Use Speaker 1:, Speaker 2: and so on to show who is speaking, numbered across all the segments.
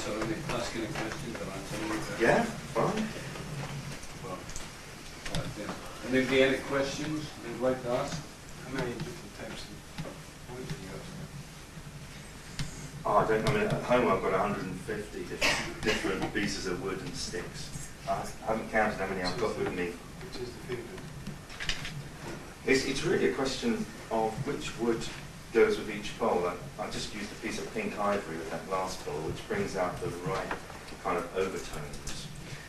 Speaker 1: answer any, ask any questions or answer any questions.
Speaker 2: Yeah, fine.
Speaker 1: Well, anybody any questions you'd like to ask?
Speaker 3: How many different types of wood do you have?
Speaker 2: Oh, I mean, at home I've got 150 different pieces of wood and sticks. I haven't counted how many I've got with me.
Speaker 3: Which is the favourite?
Speaker 2: It's really a question of which wood goes with each bowl. I just used a piece of pink ivory with that last bowl, which brings out the right kind of overtones.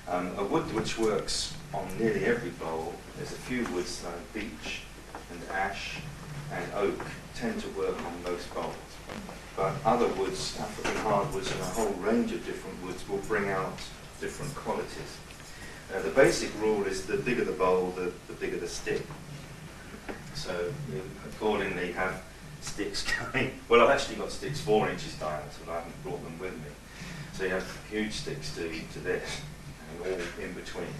Speaker 2: A wood which works on nearly every bowl, there's a few woods like beech and ash and oak tend to work on most bowls. But other woods, African hardwoods and a whole range of different woods will bring out different qualities. The basic rule is the bigger the bowl, the bigger the stick. So you accordingly have sticks going. Well, I've actually got sticks 4 inches diameter, but I haven't brought them with me. So you have huge sticks to this, and all in between.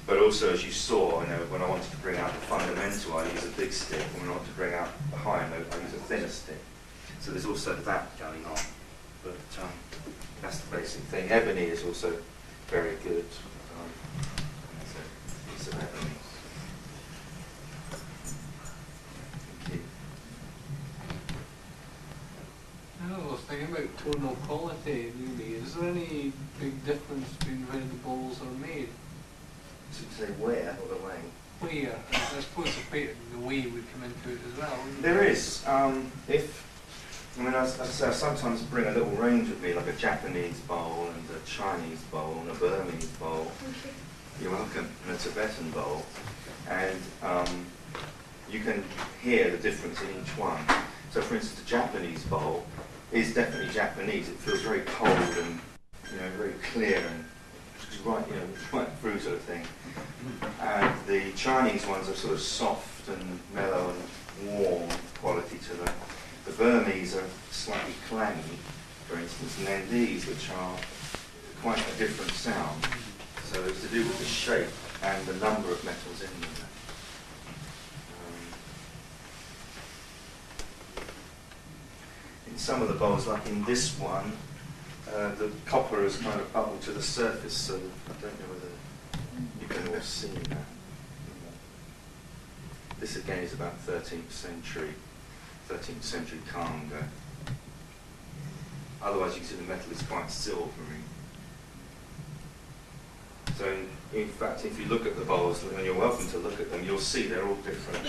Speaker 2: But also, as you saw, when I wanted to bring out the fundamental, I use a big stick. And when I want to bring out the higher note, I use a thinner stick. So there's also that going on. But that's the basic thing. Ebony is also very good. That's a piece of ebony.
Speaker 4: I was thinking about tonal quality, really. Is there any big difference between where the bowls are made?
Speaker 2: To say where or the way?
Speaker 4: Where? I suppose the way would come into it as well.
Speaker 2: There is. I sometimes bring a little range with me, like a Japanese bowl and a Chinese bowl and a Burmese bowl. You're welcome. And a Tibetan bowl. And you can hear the difference in each one. So, for instance, the Japanese bowl is definitely Japanese. It feels very cold and very clear and right through sort of thing. And the Chinese ones are sort of soft and mellow and warm quality to them. The Burmese are slightly clangy, for instance, and then these, which are quite a different sound. So it's to do with the shape and the number of metals in them. In some of the bowls, like in this one, the copper has kind of bubbled to the surface, so I don't know whether you can all see that. This again is about 13th century Kanga. Otherwise you can see the metal is quite silvery. So in fact, if you look at the bowls, and you're welcome to look at them, you'll see they're all different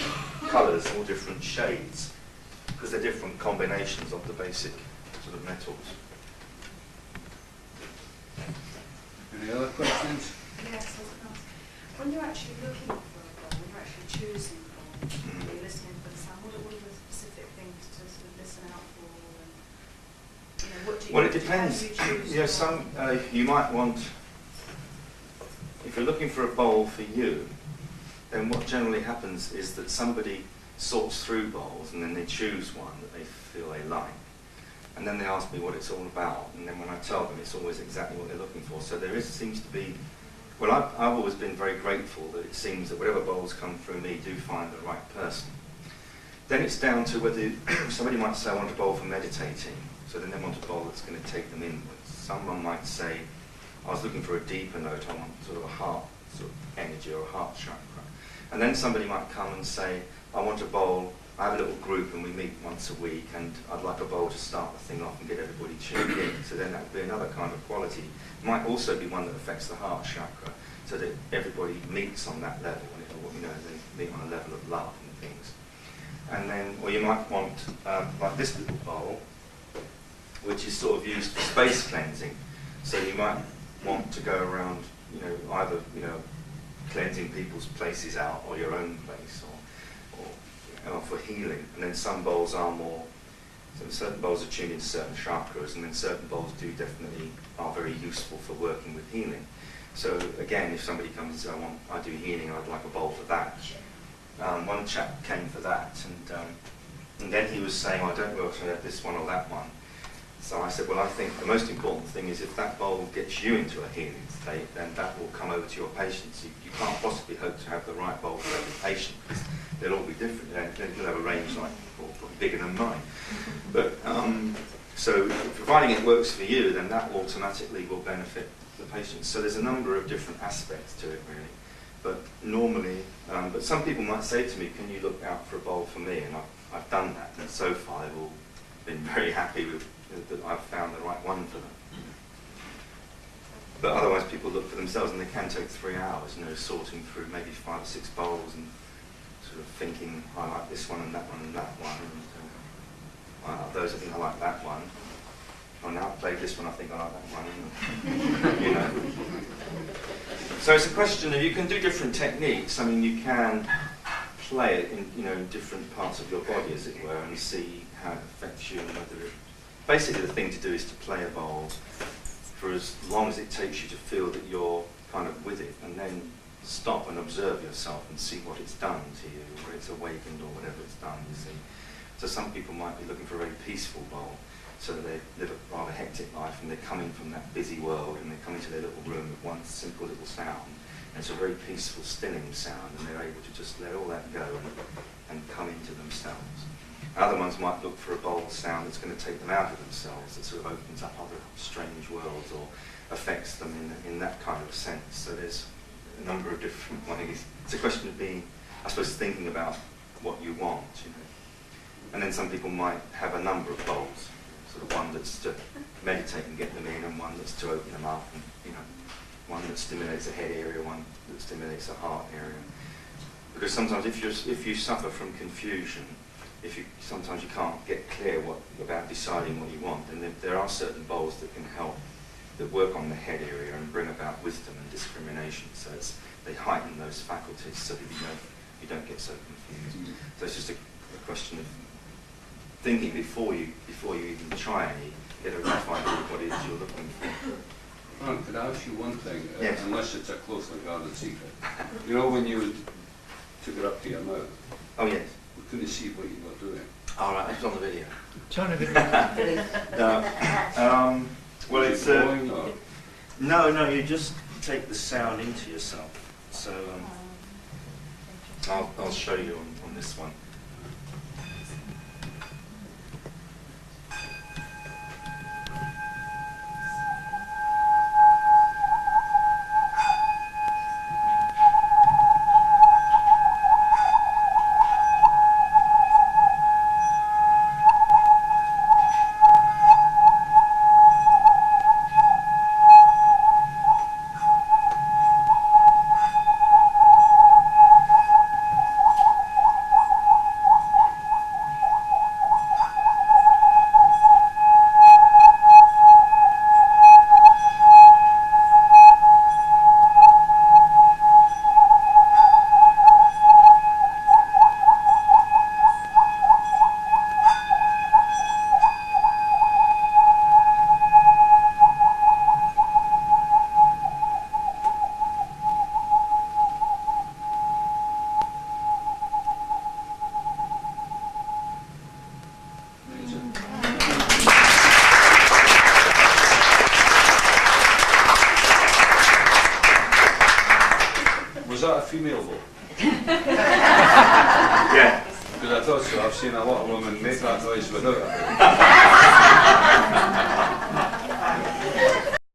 Speaker 2: colours, all different shades, because they're different combinations of the basic sort of metals.
Speaker 1: Any other questions?
Speaker 5: Yes, I was going to ask. When you're actually looking for a bowl, when you're actually choosing a bowl, you're listening for the sound, what are the specific things to sort of listen out for? And, what do you,
Speaker 2: well, it depends. You might want, if you're looking for a bowl for you, then what generally happens is that somebody sorts through bowls and then they choose one that they feel they like. And then they ask me what it's all about, and then when I tell them, it's always exactly what they're looking for. So there seems to be, well, I've always been very grateful that it seems that whatever bowls come through me do find the right person. Then it's down to whether, somebody might say, I want a bowl for meditating, so then they want a bowl that's going to take them inwards. Someone might say, I was looking for a deeper note, I want sort of a heart sort of energy or a heart chakra. And then somebody might come and say, I want a bowl, I have a little group and we meet once a week, and I'd like a bowl to start the thing off and get everybody tuned in. So then that would be another kind of quality. It might also be one that affects the heart chakra, so that everybody meets on that level, they meet on a level of love and things. And then, or you might want, like this little bowl, which is sort of used for space cleansing. So you might want to go around, either, cleansing people's places out, or your own place, or for healing. And then some bowls are more, so certain bowls are tuned into certain chakras, and then certain bowls are very useful for working with healing. So again, if somebody comes and says, I do healing, I'd like a bowl for that. One chap came for that, and then he was saying, I don't know if I have this one or that one. So I said, well, I think the most important thing is if that bowl gets you into a healing state, then that will come over to your patients. You can't possibly hope to have the right bowl for every patient, because they'll all be different. You'll have a range like, or probably bigger than mine. But So providing it works for you, then that automatically will benefit the patient. So there's a number of different aspects to it, really. But normally, but some people might say to me, can you look out for a bowl for me? And I've done that, and so far they've all been very happy with that I've found the right one for them. But otherwise people look for themselves, and they can take 3 hours, sorting through maybe 5 or 6 bowls and sort of thinking, I like this one and that one and that one. And, those, I think I like that one. Oh, now I've played this one, I think I like that one. So it's a question of, you can do different techniques. I mean, you can play it in different parts of your body, as it were, and see how it affects you and whether it... Basically, the thing to do is to play a bowl for as long as it takes you to feel that you're kind of with it, and then stop and observe yourself and see what it's done to you, or it's awakened, or whatever it's done, you see. So some people might be looking for a very peaceful bowl, so they live a rather hectic life, and they're coming from that busy world, and they come into their little room with one simple little sound, and it's a very peaceful, stilling sound, and they're able to just let all that go and come into themselves. Other ones might look for a bowl sound that's going to take them out of themselves, that sort of opens up other strange worlds or affects them in that kind of sense. So there's a number of different ways. It's a question of being, I suppose, thinking about what you want, And then some people might have a number of bowls, sort of one that's to meditate and get them in, and one that's to open them up, and one that stimulates a head area, one that stimulates a heart area. Because sometimes if you suffer from confusion, sometimes you can't get clear about deciding what you want, and there are certain bowls that can help, that work on the head area and bring about wisdom and discrimination. So they heighten those faculties so that you don't get so confused. So it's just a question of thinking before you even try any, get a rough idea of what it is you're looking for.
Speaker 1: Ron, could I ask you one thing?
Speaker 2: Yes.
Speaker 1: Unless it's a closely guarded secret. When you took it up to your mouth,
Speaker 2: Oh yes.
Speaker 1: we couldn't see what you were doing.
Speaker 2: All right, it's on the video.
Speaker 6: Turn the video.
Speaker 2: No. Well, it's
Speaker 1: Blowing or-
Speaker 2: no. You just take the sound into yourself. So I'll show you on this one.
Speaker 1: Was that a female bowl?
Speaker 2: Yeah.
Speaker 1: Because I thought so. I've seen a lot of women make that noise without it.